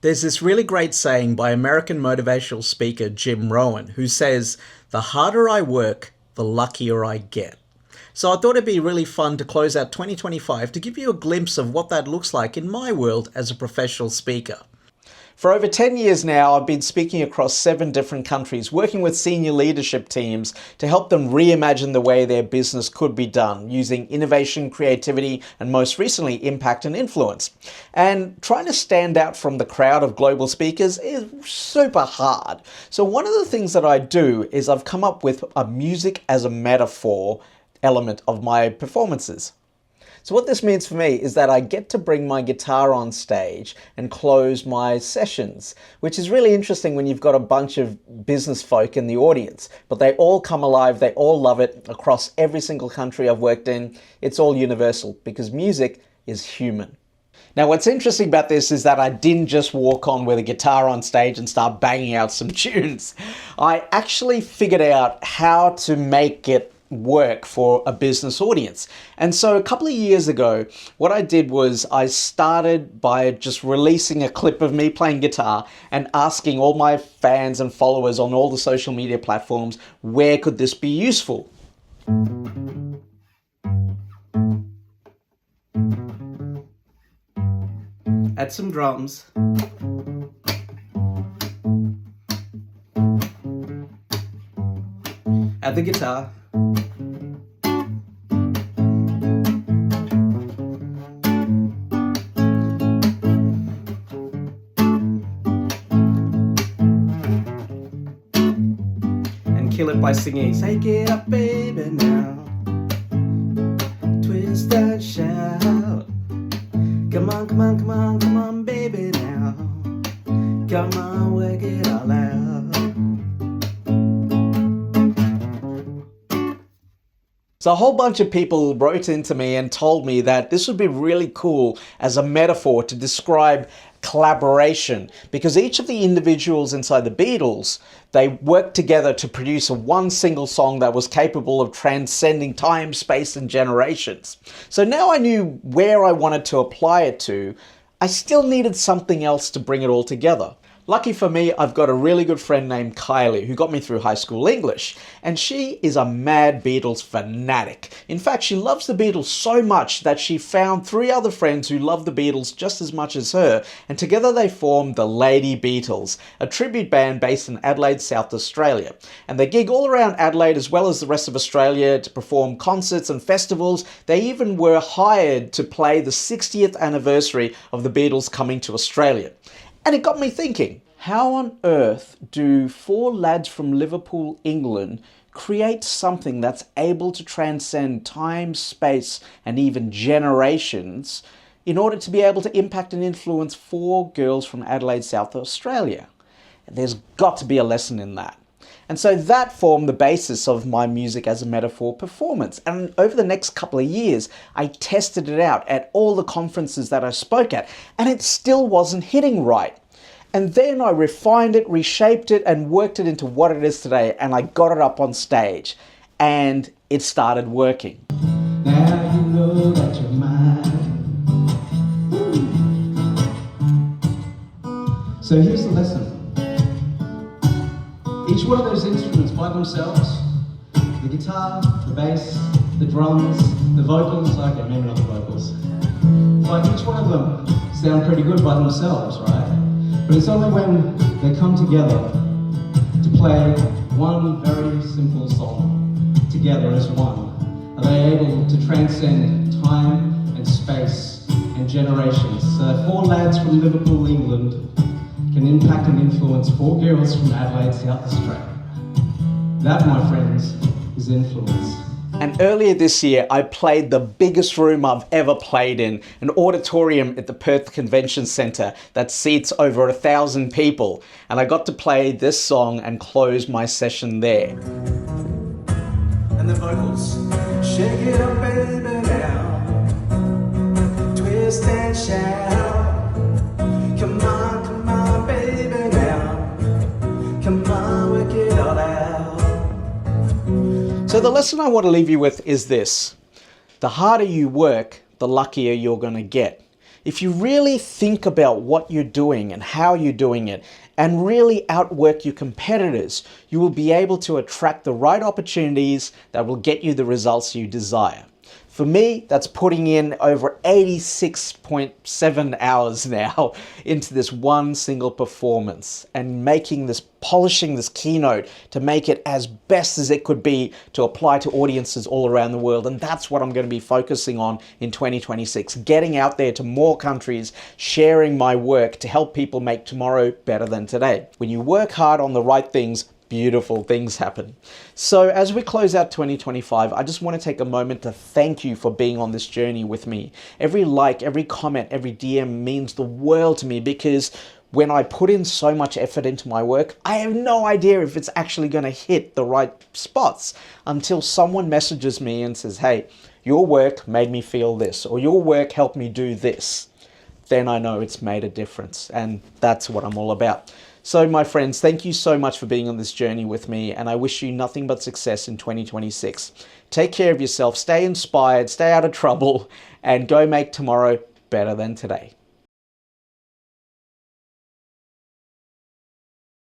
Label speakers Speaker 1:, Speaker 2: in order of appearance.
Speaker 1: There's this really great saying by American motivational speaker Jim Rohn, who says, "The harder I work, the luckier I get." So I thought it'd be really fun to close out 2025 to give you a glimpse of what that looks like in my world as a professional speaker. For over 10 years now, I've been speaking across 7 different countries, working with senior leadership teams to help them reimagine the way their business could be done, using innovation, creativity, and most recently, impact and influence. And trying to stand out from the crowd of global speakers is super hard. So one of the things that I do is I've come up with a music as a metaphor element of my performances. So what this means for me is that I get to bring my guitar on stage and close my sessions, which is really interesting when you've got a bunch of business folk in the audience, but they all come alive, they all love it across every single country I've worked in. It's all universal because music is human. Now, what's interesting about this is that I didn't just walk on with a guitar on stage and start banging out some tunes. I actually figured out how to make it work for a business audience. And so a couple of years ago, what I did was I started by just releasing a clip of me playing guitar and asking all my fans and followers on all the social media platforms, where could this be useful? Add some drums. Add the guitar. Kill it by singing, "Take it up, baby, now. Twist and shout. Come on, come on, come on, come on, baby, now. Come on, work it all out." So a whole bunch of people wrote into me and told me that this would be really cool as a metaphor to describe collaboration, because each of the individuals inside the Beatles, they worked together to produce one single song that was capable of transcending time, space, and generations. So now I knew where I wanted to apply it to. I still needed something else to bring it all together. Lucky for me, I've got a really good friend named Kylie who got me through high school English, and she is a mad Beatles fanatic. In fact, she loves the Beatles so much that she found 3 other friends who love the Beatles just as much as her, and together they formed the Lady Beatles, a tribute band based in Adelaide, South Australia. And they gig all around Adelaide as well as the rest of Australia to perform concerts and festivals. They even were hired to play the 60th anniversary of the Beatles coming to Australia. And it got me thinking, how on earth do 4 lads from Liverpool, England, create something that's able to transcend time, space, and even generations in order to be able to impact and influence 4 girls from Adelaide, South Australia? There's got to be a lesson in that. And so that formed the basis of my music as a metaphor performance. And over the next couple of years, I tested it out at all the conferences that I spoke at, and it still wasn't hitting right. And then I refined it, reshaped it, and worked it into what it is today, and I got it up on stage, and it started working. Now you know that you're mine. So here's the lesson. Each one of those instruments by themselves, the guitar, the bass, the drums, the vocals, okay, maybe not the vocals, but each one of them sound pretty good by themselves, right? But it's only when they come together to play one very simple song together as one are they able to transcend time and space and generations. So 4 lads from Liverpool, England, can impact and influence 4 girls from Adelaide, South Australia. That, my friends, is influence. And earlier this year, I played the biggest room I've ever played in, an auditorium at the Perth Convention Centre that seats over 1,000 people. And I got to play this song and close my session there. And the vocals. Shake it up, baby, now. Twist and shout. Come on, come on, baby, now. Come on, work it all out. So the lesson I want to leave you with is this. The harder you work, the luckier you're going to get. If you really think about what you're doing and how you're doing it, and really outwork your competitors, you will be able to attract the right opportunities that will get you the results you desire. For me, that's putting in over 86.7 hours now into this one single performance and polishing this keynote to make it as best as it could be to apply to audiences all around the world. And that's what I'm going to be focusing on in 2026, getting out there to more countries, sharing my work to help people make tomorrow better than today. When you work hard on the right things, beautiful things happen. So as we close out 2025, I just want to take a moment to thank you for being on this journey with me. Every like, every comment, every DM means the world to me, because when I put in so much effort into my work, I have no idea if it's actually going to hit the right spots until someone messages me and says, hey, your work made me feel this, or your work helped me do this. Then I know it's made a difference, and that's what I'm all about. So my friends, thank you so much for being on this journey with me, and I wish you nothing but success in 2026. Take care of yourself, stay inspired, stay out of trouble, and go make tomorrow better than today.